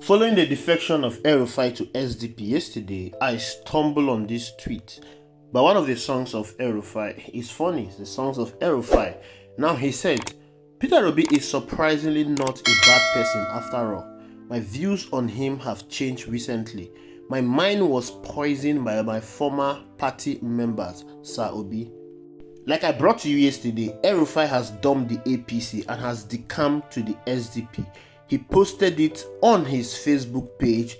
Following the defection of El-Rufai to SDP yesterday, I stumbled on this tweet by one of the sons of El-Rufai. It's funny, it's the sons of El-Rufai. Now he said, Peter Obi is surprisingly not a bad person after all. My views on him have changed recently. My mind was poisoned by my former party members, Sir Obi. Like I brought to you yesterday, El-Rufai has dumped the APC and has decamped to the SDP. He posted it on his Facebook page.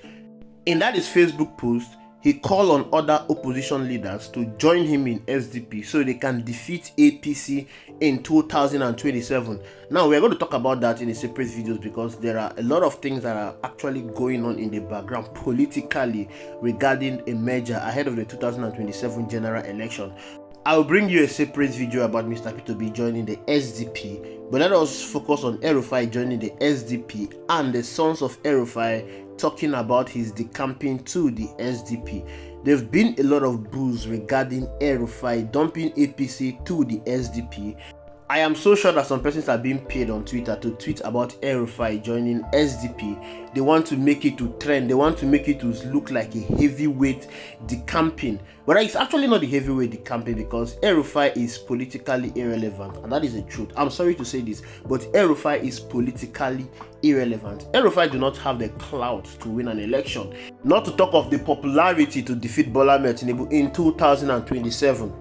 In that his Facebook post, he called on other opposition leaders to join him in SDP so they can defeat APC in 2027. Now we're going to talk about that in a separate videos because there are a lot of things that are actually going on in the background politically regarding a merger ahead of the 2027 general election. I will bring you a separate video about Mr. Peter Obi joining the SDP, but let us focus on El-Rufai joining the SDP and the sons of El-Rufai talking about his decamping to the SDP. There have been a lot of boos regarding El-Rufai dumping APC to the SDP. I am so sure that some persons are being paid on Twitter to tweet about El-Rufai joining SDP. They want to make it to trend. They want to make it to look like a heavyweight decamping. But it's actually not a heavyweight decamping because El-Rufai is politically irrelevant. And that is the truth. I'm sorry to say this, but El-Rufai is politically irrelevant. El-Rufai do not have the clout to win an election. Not to talk of the popularity to defeat Bola Ahmed Tinubu in 2027.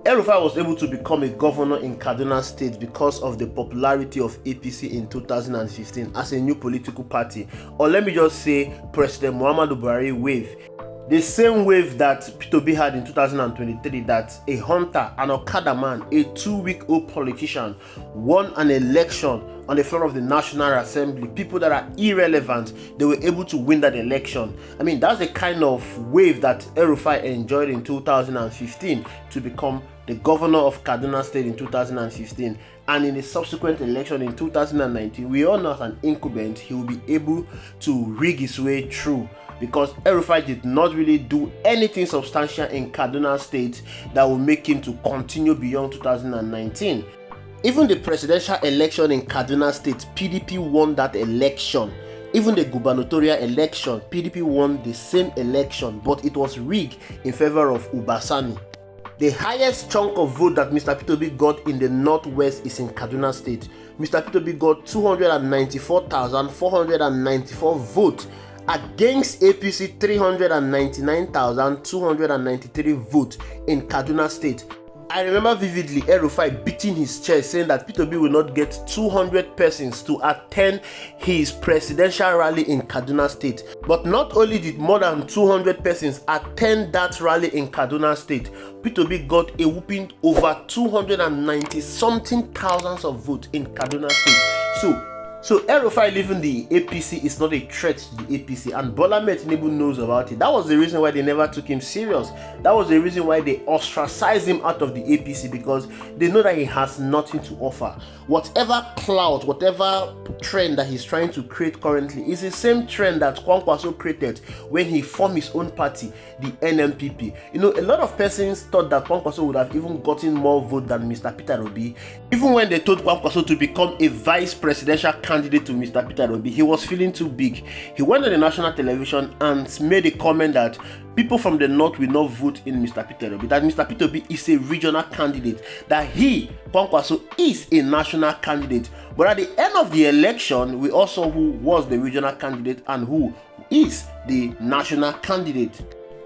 El-Rufai was able to become a governor in Kaduna State because of the popularity of APC in 2015 as a new political party, or let me just say President Muhammadu Buhari wave. The same wave that Peter Obi had in 2023, that a hunter, an Okada man, a 2-week-old politician won an election on the floor of the National Assembly. People that are irrelevant, they were able to win that election. I mean, that's the kind of wave that El-Rufai enjoyed in 2015 to become the governor of Kaduna State in 2015. And in the subsequent election in 2019, we all know as an incumbent, he will be able to rig his way through, because El-Rufai did not really do anything substantial in Kaduna State that will make him to continue beyond 2019. Even the presidential election in Kaduna State, PDP won that election. Even the gubernatorial election, PDP won the same election, but it was rigged in favor of Ubasani. The highest chunk of vote that Mr. Peter Obi got in the Northwest is in Kaduna State. Mr. Peter Obi got 294,494 votes against APC 399,293 votes in Kaduna State. I remember vividly El-Rufai beating his chest saying that Peter Obi will not get 200 persons to attend his presidential rally in Kaduna State. But not only did more than 200 persons attend that rally in Kaduna State, Peter Obi got a whooping over 290 something thousands of votes in Kaduna State. So El-Rufai leaving the APC is not a threat to the APC, and Bola Ahmed Tinubu knows about it. That was the reason why they never took him serious. That was the reason why they ostracized him out of the APC, because they know that he has nothing to offer. Whatever clout, whatever trend that he's trying to create currently is the same trend that Kwankwaso created when he formed his own party, the NMPP. You know, a lot of persons thought that Kwankwaso would have even gotten more votes than Mr. Peter Obi. Even when they told Kwankwaso to become a vice presidential candidate to Mr. Peter Obi, he was feeling too big. He went on the national television and made a comment that people from the north will not vote in Mr. Peter Obi, that Mr. Peter Obi is a regional candidate, that he, Kwankwaso, is a national candidate. But at the end of the election, we also saw who was the regional candidate and who is the national candidate.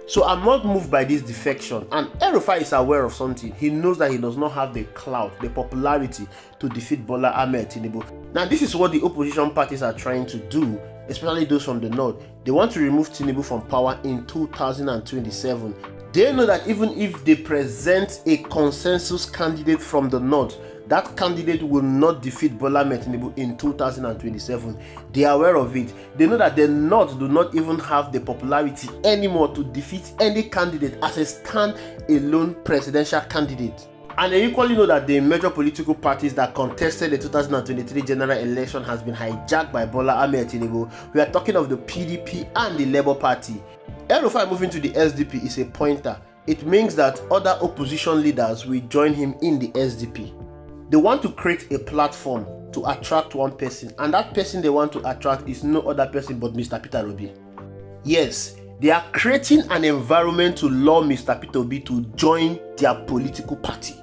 So I'm not moved by this defection, and El-Rufai is aware of something. He knows that he does not have the clout, the popularity to defeat Bola Ahmed Tinubu. Now this is what the opposition parties are trying to do, especially those from the north. They want to remove Tinubu from power in 2027. They know that even if they present a consensus candidate from the north, that candidate will not defeat Bola Ahmed Tinubu in 2027. They are aware of it. They know that the North do not even have the popularity anymore to defeat any candidate as a stand-alone presidential candidate. And they equally know that the major political parties that contested the 2023 general election has been hijacked by Bola Ahmed Tinubu. We are talking of the PDP and the Labour Party. El-Rufai moving to the SDP is a pointer. It means that other opposition leaders will join him in the SDP. They want to create a platform to attract one person, and that person they want to attract is no other person but Mr. Peter Obi. Yes, they are creating an environment to lure Mr. Peter Obi to join their political party.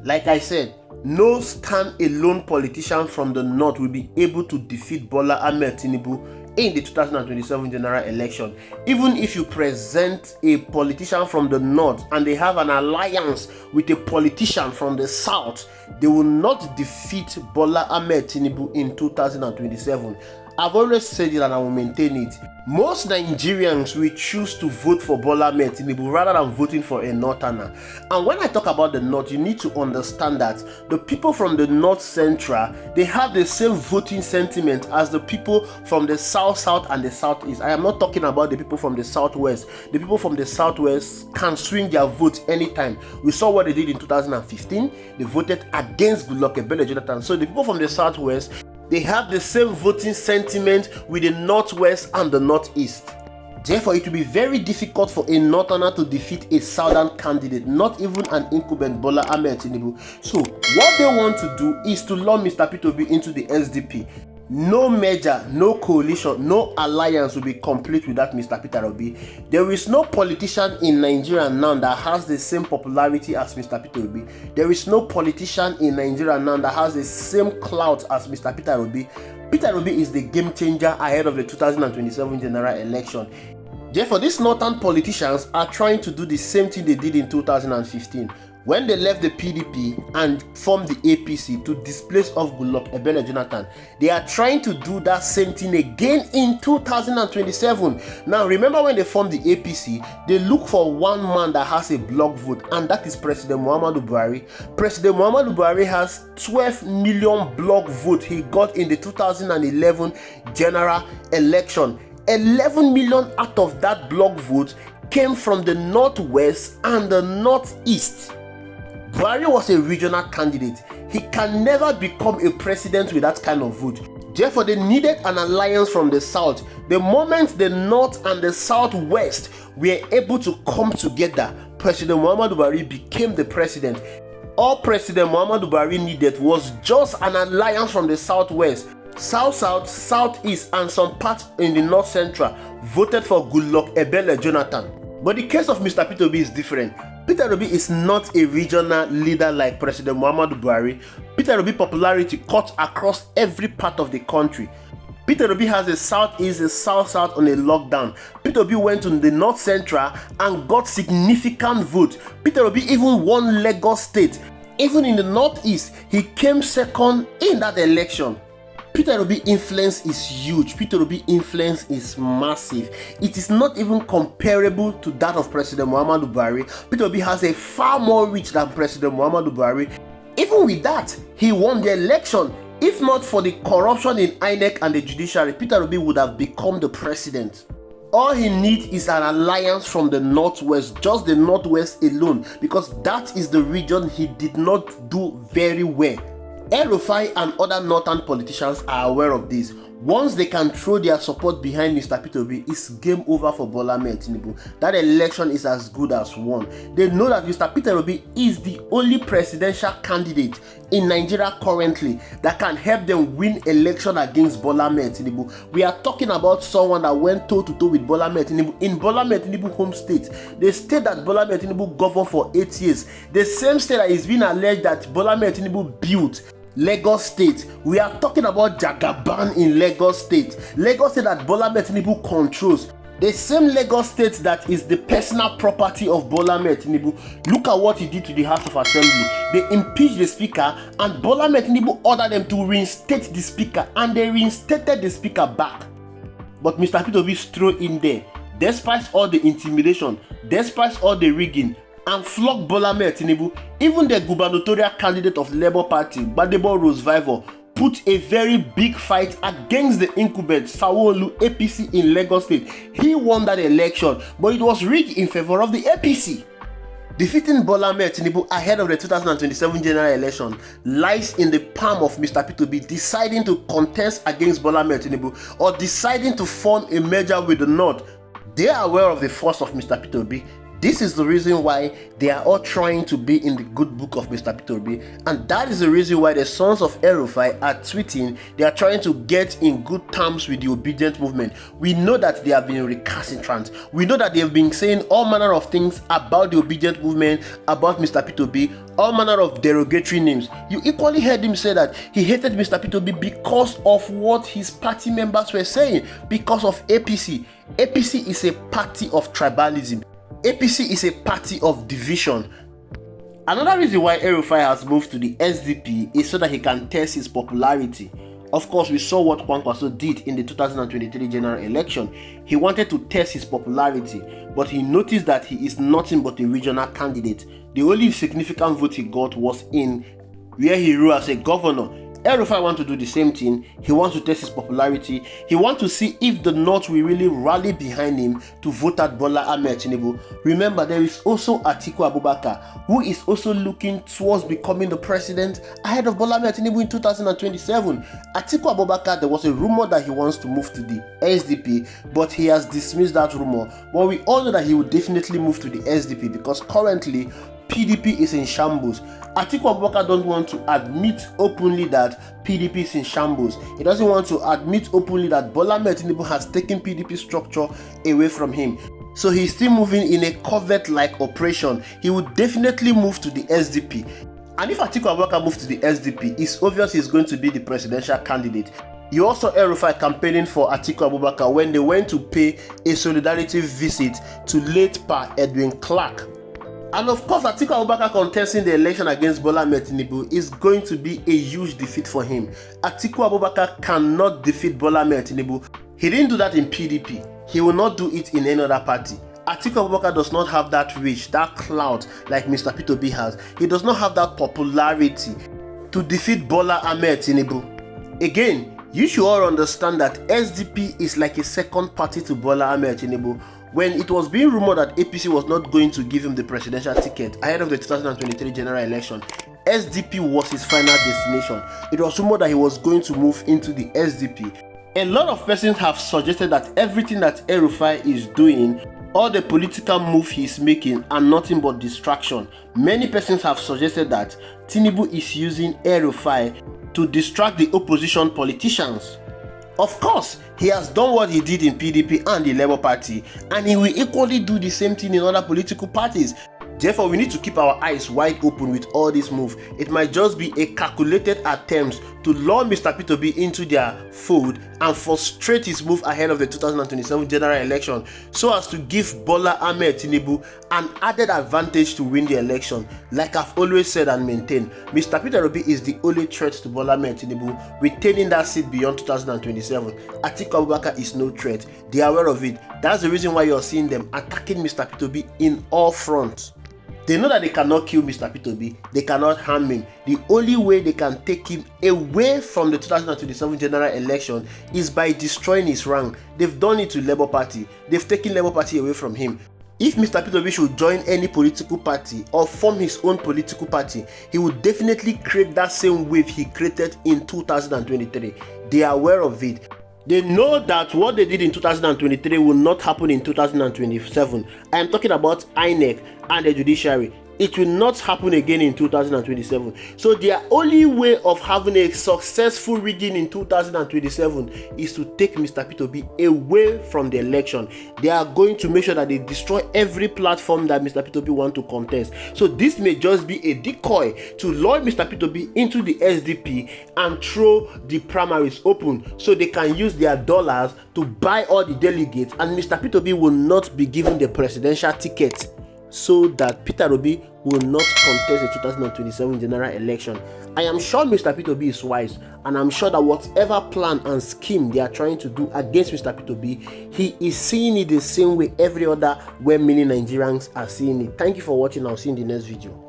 Like I said, no stand-alone politician from the north will be able to defeat Bola Ahmed Tinubu in the 2027 general election. Even if you present a politician from the north and they have an alliance with a politician from the south, they will not defeat Bola Ahmed Tinubu in 2027. I've always said it and I will maintain it. Most Nigerians will choose to vote for Bola Ahmed Tinubu rather than voting for a northerner. And when I talk about the north, you need to understand that the people from the north central, they have the same voting sentiment as the people from the south and the southeast. I am not talking about the people from the southwest. The people from the southwest can swing their votes anytime. We saw what they did in 2015. They voted against Goodluck Ebele Jonathan. So the people from the southwest, they have the same voting sentiment with the northwest and the northeast. Therefore, it will be very difficult for a northerner to defeat a southern candidate, not even an incumbent Bola Ahmed Tinubu. So, what they want to do is to lure Mr. Peter Obi into the SDP. No merger, no coalition, no alliance will be complete without Mr. Peter Obi. There is no politician in Nigeria now that has the same popularity as Mr. Peter Obi. There is no politician in Nigeria now that has the same clout as Mr. Peter Obi. Peter Obi is the game changer ahead of the 2027 general election. Therefore, these northern politicians are trying to do the same thing they did in 2015. When they left the PDP and formed the APC to displace off Goodluck Ebele Jonathan, they are trying to do that same thing again in 2027. Now, remember when they formed the APC, they look for one man that has a block vote, and that is President Muhammadu Buhari. President Muhammadu Buhari has 12 million block vote he got in the 2011 general election. 11 million out of that block vote came from the northwest and the northeast. Buhari was a regional candidate. He can never become a president with that kind of vote. Therefore, they needed an alliance from the south. The moment the north and the southwest were able to come together, President Muhammadu Buhari became the president. All President Muhammadu Buhari needed was just an alliance from the southwest. South, southeast, and some parts in the north central voted for Goodluck Ebele Jonathan. But the case of Mr. Peter Obi is different. Peter Obi is not a regional leader like President Muhammadu Buhari. Peter Obi's popularity cuts across every part of the country. Peter Obi has a southeast, a south on a lockdown. Peter Obi went to the north central and got significant votes. Peter Obi even won Lagos State. Even in the northeast, he came second in that election. Peter Obi's influence is huge. Peter Obi's influence is massive. It is not even comparable to that of President Muhammadu Buhari. Peter Obi has a far more reach than President Muhammadu Buhari. Even with that, he won the election. If not for the corruption in INEC and the judiciary, Peter Obi would have become the president. All he needs is an alliance from the northwest, just the northwest alone, because that is the region he did not do very well. El-Rufai and other northern politicians are aware of this. Once they can throw their support behind Mr. Peter Obi, it's game over for Bola Ahmed Tinubu. That election is as good as won. They know that Mr. Peter Obi is the only presidential candidate in Nigeria currently that can help them win election against Bola Ahmed Tinubu. We are talking about someone that went toe-to-toe with Bola Ahmed Tinubu in Bola Ahmed Tinubu's home state. The state that Bola Ahmed Tinubu governed for 8 years. The same state that is being alleged that Bola Ahmed Tinubu built. Lagos State. We are talking about Jagaban in Lagos State. Lagos State that Bola Ahmed Tinubu controls. The same Lagos State that is the personal property of Bola Ahmed Tinubu. Look at what he did to the House of Assembly. They impeached the speaker and Bola Ahmed Tinubu ordered them to reinstate the speaker, and they reinstated the speaker back. But Mr. Peter Obi threw in there, despite all the intimidation, despite all the rigging, and flogged Bola Ahmed Tinubu. Even the gubernatorial candidate of Labour Party, Gbadebo Rose-Vivour, put a very big fight against the incumbent Sanwo-Olu APC in Lagos State. He won that election, but it was rigged in favor of the APC. Defeating Bola Ahmed Tinubu ahead of the 2027 general election lies in the palm of Mr. Peter Obi deciding to contest against Bola Ahmed Tinubu or deciding to form a merger with the North. They are aware of the force of Mr. Peter Obi. This is the reason why they are all trying to be in the good book of Mr. Peter Obi, and that is the reason why the sons of El-Rufai are tweeting. They are trying to get in good terms with the obedient movement. We know that they have been recalcitrant. We know that they have been saying all manner of things about the obedient movement, about Mr. Peter Obi, all manner of derogatory names. You equally heard him say that he hated Mr. Peter Obi because of what his party members were saying, because of APC. APC is a party of tribalism. APC is a party of division. Another reason why El-Rufai has moved to the SDP is so that he can test his popularity. Of course, we saw what Kwankwaso did in the 2023 general election. He wanted to test his popularity, but he noticed that he is nothing but a regional candidate. The only significant vote he got was in where he ruled as a governor. El-Rufai wants to do the same thing. He wants to test his popularity. He wants to see if the North will really rally behind him to vote at Bola Ahmed Tinubu. Remember, there is also Atiku Abubakar, who is also looking towards becoming the president ahead of Bola Ahmed Tinubu in 2027. Atiku Abubakar, there was a rumor that he wants to move to the SDP, but he has dismissed that rumor. But we all know that he will definitely move to the SDP because currently PDP is in shambles. Atiku Abubakar don't want to admit openly that PDP is in shambles. He doesn't want to admit openly that Bola Ahmed Tinubu has taken PDP structure away from him. So he's still moving in a covert-like operation. He would definitely move to the SDP. And if Atiku Abubakar moves to the SDP, it's obvious he's going to be the presidential candidate. You also El-Rufai campaigning for Atiku Abubakar when they went to pay a solidarity visit to late Pa Edwin Clark. And of course, Atiku Abubakar contesting the election against Bola Ahmed Tinubu is going to be a huge defeat for him. Atiku Abubakar cannot defeat Bola Ahmed Tinubu. He didn't do that in PDP. He will not do it in any other party. Atiku Abubakar does not have that reach, that clout like Mr. Peter Obi has. He does not have that popularity to defeat Bola Ahmed Tinubu. Again, you should all understand that SDP is like a second party to Bola Ahmed Tinubu. When it was being rumored that APC was not going to give him the presidential ticket ahead of the 2023 general election, SDP was his final destination. It was rumored that he was going to move into the SDP. A lot of persons have suggested that everything that El-Rufai is doing, all the political move he's making, are nothing but distraction. Many persons have suggested that Tinubu is using El-Rufai to distract the opposition politicians. Of course, he has done what he did in PDP and the Labour Party, and he will equally do the same thing in other political parties. Therefore, we need to keep our eyes wide open with all this move. It might just be a calculated attempt to lure Mr. Peter Obi into their fold and frustrate his move ahead of the 2027 general election so as to give Bola Ahmed Tinubu an added advantage to win the election. Like I've always said and maintained, Mr. Peter Obi is the only threat to Bola Ahmed Tinubu retaining that seat beyond 2027. Atiku Abubakar is no threat. They are aware of it. That's the reason why you're seeing them attacking Mr. Peter Obi in all fronts. They know that they cannot kill Mr. Peter Obi, they cannot harm him. The only way they can take him away from the 2027 general election is by destroying his rank. They've done it to Labour Party. They've taken Labour Party away from him. If Mr. Peter Obi should join any political party or form his own political party, he would definitely create that same wave he created in 2023. They are aware of it. They know that what they did in 2023 will not happen in 2027. I am talking about INEC and the judiciary. It will not happen again in 2027. So their only way of having a successful rigging in 2027 is to take Mr. Peter Obi away from the election. They are going to make sure that they destroy every platform that Mr. Peter Obi wants to contest. So this may just be a decoy to lure Mr. Peter Obi into the SDP and throw the primaries open so they can use their dollars to buy all the delegates, and Mr. Peter Obi will not be given the presidential ticket, so that Peter Obi will not contest the 2027 general election. I am sure Mr. Peter Obi is wise, and I'm sure that whatever plan and scheme they are trying to do against Mr. Peter Obi, he is seeing it the same way every other well-meaning Nigerians are seeing it. Thank you for watching. I'll see you in the next video.